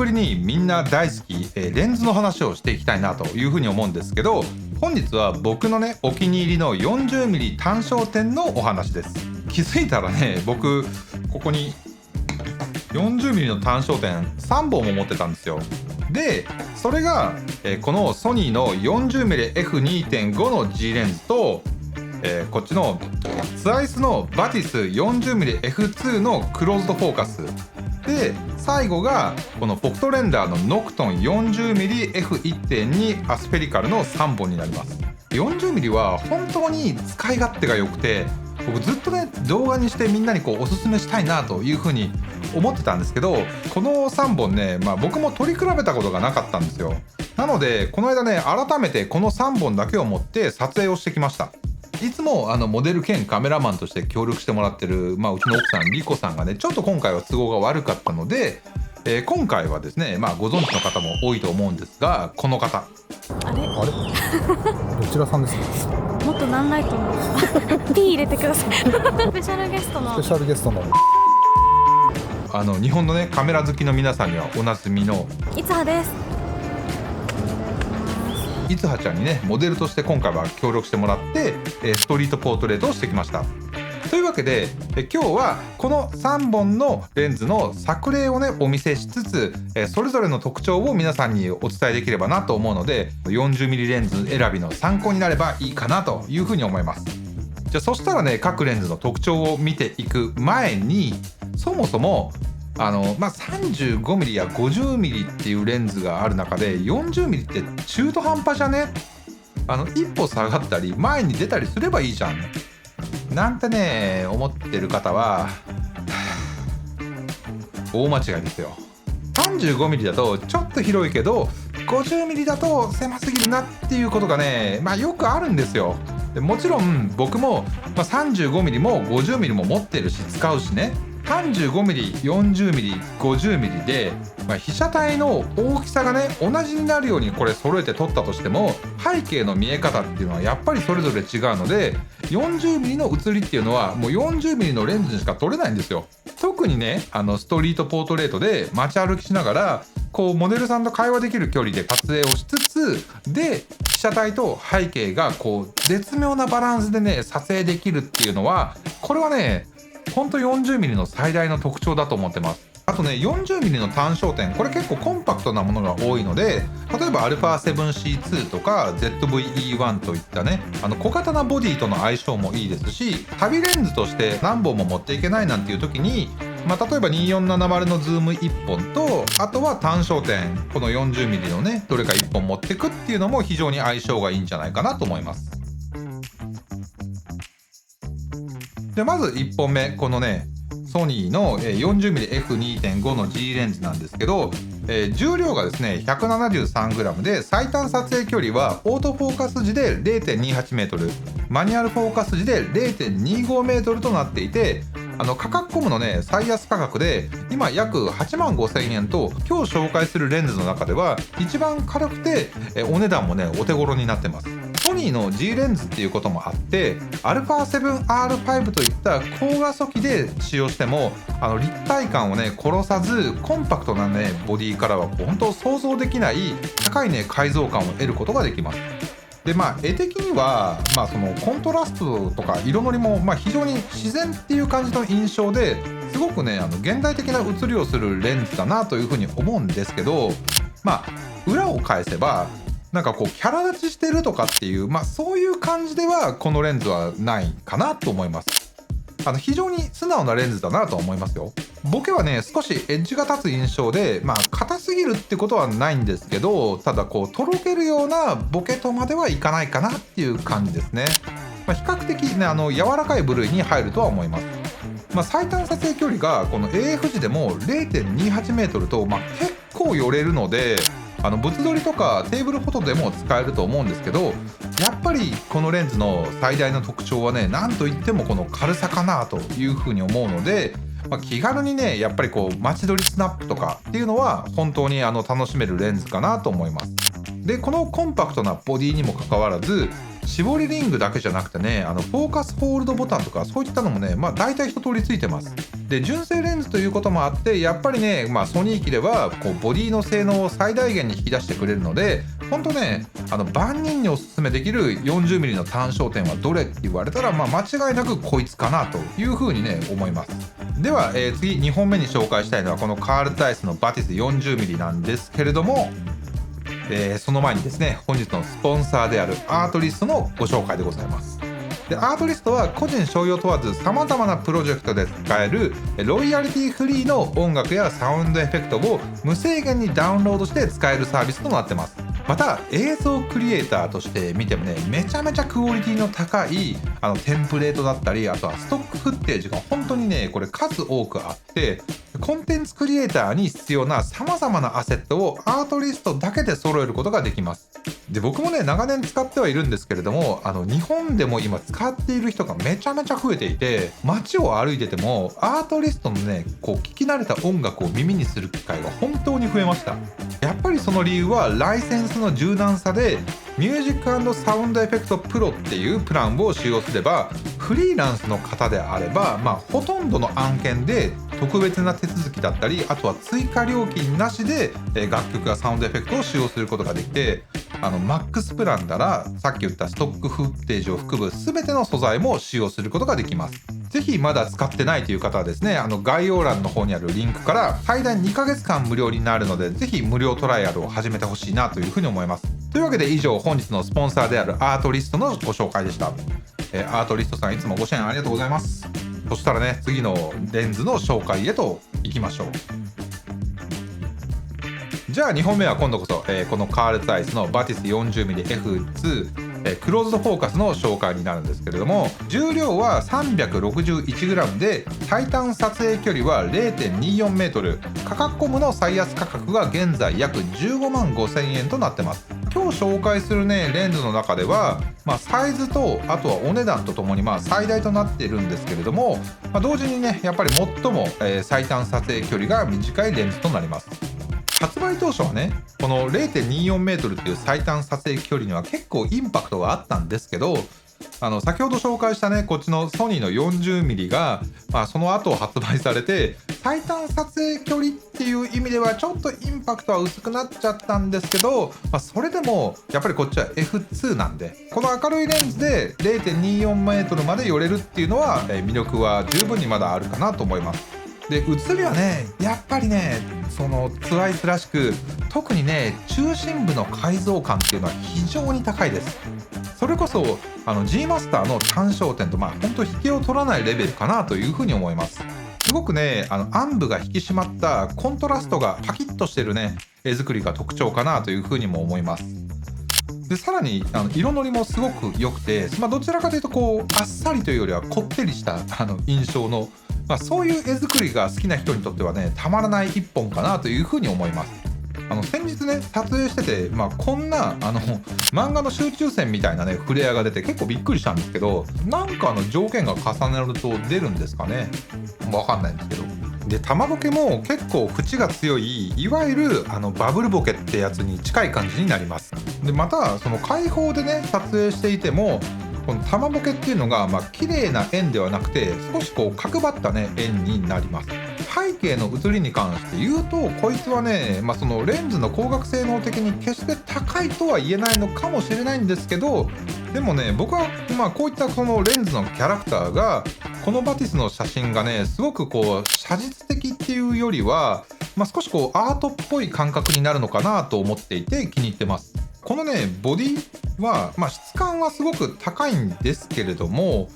ぶりにみんな大好き、レンズの話をしていきたいなというふうに思うんですけど、本日は僕のねお気に入りの 40mm 単焦点のお話です。気づいたらね、僕ここに 40mm の単焦点3本も持ってたんですよ。でそれが、このソニーの 40mmF2.5 の G レンズと、こっちのツアイスのバティス 40mmF2 のクローズドフォーカスで、最後がこのフォクトレンダーのノクトン 40mmF1.2 アスペリカルの3本になります。 40mm は本当に使い勝手が良くて、僕ずっとね動画にしてみんなにこうおすすめしたいなというふうに思ってたんですけど、この3本ね、僕も取り比べたことがなかったんですよ。なのでこの間ね改めてこの3本だけを持って撮影をしてきました。いつもモデル兼カメラマンとして協力してもらってる、うちの奥さんリコさんがねちょっと今回は都合が悪かったので、今回はですね、ご存知の方も多いと思うんですが、この方あれどちらさんですか？もっとなんないと思うP 入れてくださいスペシャルゲストのスペシャルゲストの日本のねカメラ好きの皆さんにはおなじみのいつはです。いつはちゃんにねモデルとして今回は協力してもらって、ストリートポートレートをしてきました。というわけで、今日はこの3本のレンズの作例をねお見せしつつ、それぞれの特徴を皆さんにお伝えできればなと思うので、 40mm レンズ選びの参考になればいいかなというふうに思います。じゃあそしたらね、各レンズの特徴を見ていく前に、そもそも35mm や 50mm っていうレンズがある中で 40mm って中途半端じゃね、一歩下がったり前に出たりすればいいじゃんなんてね思ってる方は大間違いですよ。 35mm だとちょっと広いけど 50mm だと狭すぎるなっていうことがねよくあるんですよ。でもちろん僕も、35mm も 50mm も持ってるし使うしね、35mm、40mm、50mm で、被写体の大きさがね同じになるようにこれ揃えて撮ったとしても、背景の見え方っていうのはやっぱりそれぞれ違うので、 40mm の写りっていうのはもう 40mm のレンズにしか撮れないんですよ。特にねストリートポートレートで街歩きしながらこうモデルさんと会話できる距離で撮影をしつつで、被写体と背景がこう絶妙なバランスでね撮影できるっていうのは、これはねほんと 40mm の最大の特徴だと思ってます。あとね 40mm の単焦点、これ結構コンパクトなものが多いので、例えば α7C2 とか ZV-E1 といったね小型なボディとの相性もいいですし、旅レンズとして何本も持っていけないなんていう時に、例えば2470のズーム1本と、あとは単焦点この 40mm のねどれか1本持ってくっていうのも非常に相性がいいんじゃないかなと思います。でまず1本目、このねソニーの 40mmF2.5 の G レンズなんですけど、重量がですね 173g で、最短撮影距離はオートフォーカス時で 0.28m、 マニュアルフォーカス時で 0.25m となっていて、価格コムのね最安価格で今約85,000円と、今日紹介するレンズの中では一番軽くて、お値段もねお手頃になってます。ソニーの G レンズっていうこともあって α7R5 といった高画素機で使用しても立体感をね殺さず、コンパクトなねボディからは本当想像できない高いね解像感を得ることができます。で絵的にはそのコントラストとか色のりも非常に自然っていう感じの印象で、すごくね現代的な写りをするレンズだなというふうに思うんですけど、裏を返せばなんかこうキャラ立ちしてるとかっていう、そういう感じではこのレンズはないかなと思います。非常に素直なレンズだなと思いますよ。ボケはね少しエッジが立つ印象で、硬すぎるってことはないんですけど、ただこうとろけるようなボケとまではいかないかなっていう感じですね。比較的ね柔らかい部類に入るとは思います。最短撮影距離がこの AF 時でも 0.28m と、結構寄れるので、物撮りとかテーブルフォトでも使えると思うんですけど、やっぱりこのレンズの最大の特徴はね、なんといってもこの軽さかなというふうに思うので、気軽にねやっぱりこう街撮りスナップとかっていうのは本当に楽しめるレンズかなと思います。でこのコンパクトなボディにもかかわらず絞りリングだけじゃなくてね、フォーカスホールドボタンとかそういったのもね、大体一通りついてます。で、純正レンズということもあって、やっぱりね、ソニー機ではこうボディの性能を最大限に引き出してくれるので、ほんとね、万人におすすめできる 40mm の単焦点はどれって言われたら、間違いなくこいつかなというふうにね、思います。では、次2本目に紹介したいのはこのカール・タイスのバティス 40mm なんですけれども、その前にですね、本日のスポンサーであるアートリストのご紹介でございます。で、アートリストは個人商用問わず様々なプロジェクトで使えるロイヤリティフリーの音楽やサウンドエフェクトを無制限にダウンロードして使えるサービスとなってます。また映像クリエイターとして見てもね、めちゃめちゃクオリティの高いテンプレートだったり、あとはストックフッテージが本当にね、これ数多くあって、コンテンツクリエイターに必要な様々なアセットをアートリストだけで揃えることができます。で、僕もね、長年使ってはいるんですけれども、日本でも今使っている人がめちゃめちゃ増えていて、街を歩いててもアートリストのね、こう聞き慣れた音楽を耳にする機会が本当に増えました。やっぱりその理由はライセンスの柔軟さで、ミュージック&サウンドエフェクトプロっていうプランを使用すれば、フリーランスの方であれば、ほとんどの案件で特別な手続きだったり、あとは追加料金なしで楽曲やサウンドエフェクトを使用することができて、マックスプランならさっき言ったストックフッテージを含む全ての素材も使用することができます。ぜひまだ使ってないという方はですね、概要欄の方にあるリンクから最大2ヶ月間無料になるので、ぜひ無料トライアルを始めてほしいなというふうに思います。というわけで以上、本日のスポンサーであるアートリストのご紹介でした。アートリストさん、いつもご支援ありがとうございます。そしたらね、次のレンズの紹介へと行きましょう。じゃあ2本目は今度こそ、このカール・タイスのバティス 40mmF2クローズドフォーカスの紹介になるんですけれども、重量は 361g で最短撮影距離は 0.24m、 価格コムの最安価格が現在約15万5000円となってます。今日紹介するねレンズの中では、サイズとあとはお値段とともに最大となっているんですけれども、同時にねやっぱり最も、最短撮影距離が短いレンズとなります。発売当初はね、この 0.24m っていう最短撮影距離には結構インパクトがあったんですけど、先ほど紹介したねこっちのソニーの 40mm が、その後発売されて、最短撮影距離っていう意味ではちょっとインパクトは薄くなっちゃったんですけど、それでもやっぱりこっちは F2 なんで、この明るいレンズで 0.24m まで寄れるっていうのは、魅力は十分にまだあるかなと思います。で、写りはねやっぱりね、そのツアイスらしく、特にね中心部の解像感っていうのは非常に高いです。それこそG マスターの単焦点と本当引けを取らないレベルかなというふうに思います。すごくね暗部が引き締まったコントラストがパキッとしてるね絵作りが特徴かなというふうにも思います。で、さらに色のりもすごく良くて、どちらかというとこうあっさりというよりはこってりした印象の、そういう絵作りが好きな人にとってはねたまらない一本かなというふうに思います。先日ね撮影してて、こんな漫画の集中線みたいなねフレアが出て結構びっくりしたんですけど、なんか条件が重なると出るんですかね、わかんないんですけど。で、玉ボケも結構縁が強い、いわゆるバブルボケってやつに近い感じになります。で、またその開放でね撮影していても、この玉ボケっていうのが綺麗な円ではなくて、少しこう角張ったね円になります。背景の写りに関して言うと、こいつはね、そのレンズの光学性能的に決して高いとは言えないのかもしれないんですけど、でもね僕はこういったそのレンズのキャラクターが、このバティスの写真がねすごくこう写実的っていうよりは、少しこうアートっぽい感覚になるのかなと思っていて気に入ってます。このねボディは、質感はすごく高いんですけれども、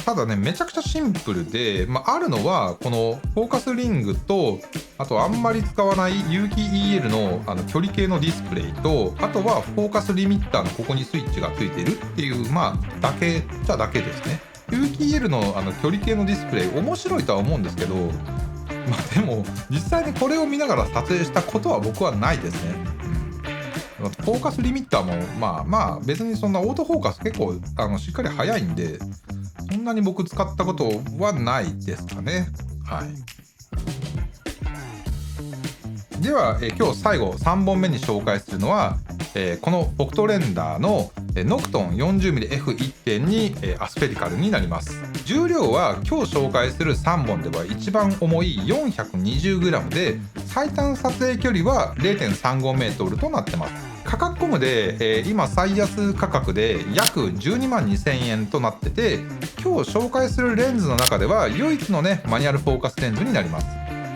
ただねめちゃくちゃシンプルで、あるのはこのフォーカスリングと、あとあんまり使わない有機 EL の距離計のディスプレイと、あとはフォーカスリミッターのここにスイッチがついてるっていう、だけじゃだけですね。有機 EL の距離計のディスプレイ面白いとは思うんですけど、でも実際にこれを見ながら撮影したことは僕はないですね。フォーカスリミッターも別にそんなオートフォーカス結構しっかり速いんで、そんなに僕使ったことはないですかね。はい。では、今日最後3本目に紹介するのは、このオクトレンダーのノクトン 40mmF1.2 アスペリカルになります。重量は今日紹介する3本では一番重い 420g で、最短撮影距離は 0.35m となってます。価格コムで、今最安価格で約12万2000円となってて、今日紹介するレンズの中では唯一のねマニュアルフォーカスレンズになります。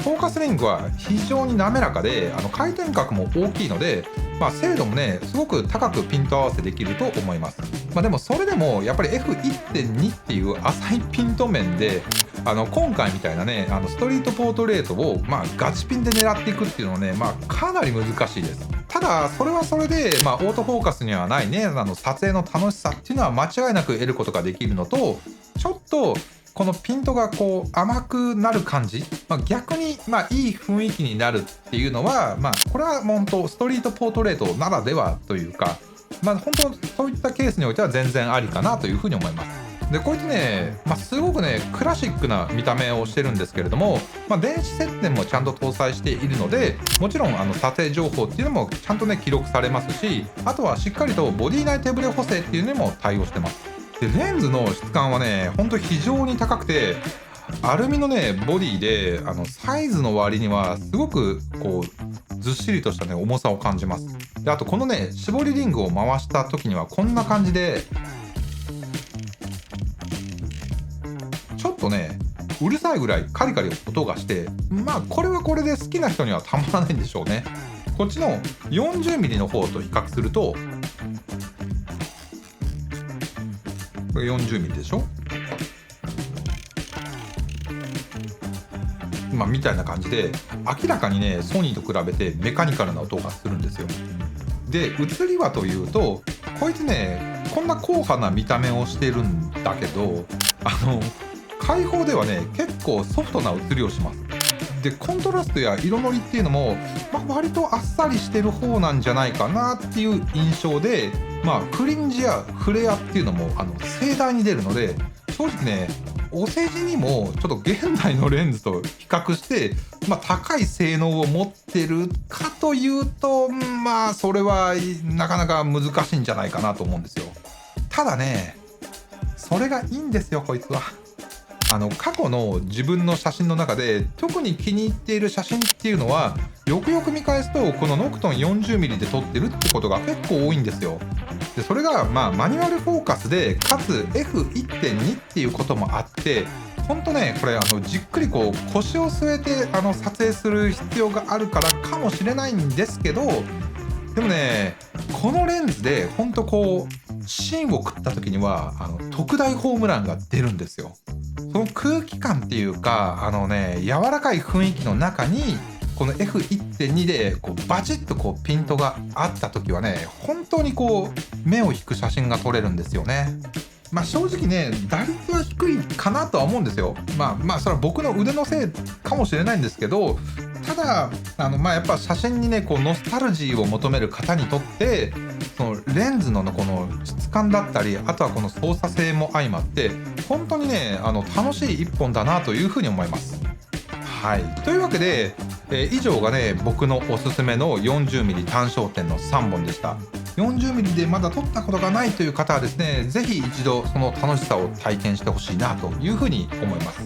フォーカスリングは非常に滑らかで、回転角も大きいので、精度もねすごく高くピント合わせできると思います。でもそれでもやっぱり F1.2 っていう浅いピント面で今回みたいなねストリートポートレートをガチピンで狙っていくっていうのはねかなり難しいです。ただそれはそれでオートフォーカスにはないね撮影の楽しさっていうのは間違いなく得ることができるのと、ちょっとこのピントがこう甘くなる感じ、逆にいい雰囲気になるっていうのはこれは本当ストリートポートレートならではというか、本当そういったケースにおいては全然ありかなというふうに思います。でこいつね、すごくねクラシックな見た目をしてるんですけれども、電子接点もちゃんと搭載しているので、もちろん撮影情報っていうのもちゃんとね記録されますし、あとはしっかりとボディ内手ブレ補正っていうのにも対応してます。でレンズの質感はねほんと非常に高くて、アルミのねボディでサイズの割にはすごくこうずっしりとしたね重さを感じます。であとこのね絞りリングを回した時にはこんな感じでちょっとねうるさいぐらいカリカリ音がして、これはこれで好きな人にはたまらないんでしょうね。こっちの 40mm の方と比較するとこれ 40mm でしょ、みたいな感じで明らかにねソニーと比べてメカニカルな音がするんですよ。で写りはというとこいつねこんな硬派な見た目をしてるんだけど開放ではね結構ソフトな写りをします。でコントラストや色のりっていうのも、割とあっさりしてる方なんじゃないかなっていう印象で、フリンジやフレアっていうのも盛大に出るので、正直ねお世辞にもちょっと現代のレンズと比較して、高い性能を持ってるかというとそれはなかなか難しいんじゃないかなと思うんですよ。ただねそれがいいんですよこいつは。過去の自分の写真の中で特に気に入っている写真っていうのはよくよく見返すとこのノクトン 40mm で撮ってるってことが結構多いんですよ。でそれがマニュアルフォーカスでかつ F1.2 っていうこともあって、ほんとねこれじっくりこう腰を据えて撮影する必要があるからかもしれないんですけど、でもねこのレンズでほんとこう芯を食った時には特大ホームランが出るんですよ。その空気感っていうか柔らかい雰囲気の中にこの F1.2 でこうバチッとこうピントがあった時はね本当にこう目を引く写真が撮れるんですよね。正直ね打率は低いかなとは思うんですよ。それは僕の腕のせいかもしれないんですけど、ただやっぱ写真にねこうノスタルジーを求める方にとってそのレンズのこの質感だったり、あとはこの操作性も相まって本当にね楽しい一本だなというふうに思います。というわけで、以上がね僕のおすすめの 40mm 単焦点の3本でした。40mm でまだ撮ったことがないという方はですね、ぜひ一度その楽しさを体験してほしいなというふうに思います。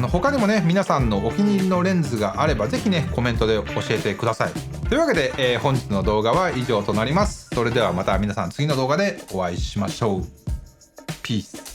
他にもね皆さんのお気に入りのレンズがあればぜひねコメントで教えてください。というわけで、本日の動画は以上となります。それではまた皆さん次の動画でお会いしましょう。ピース。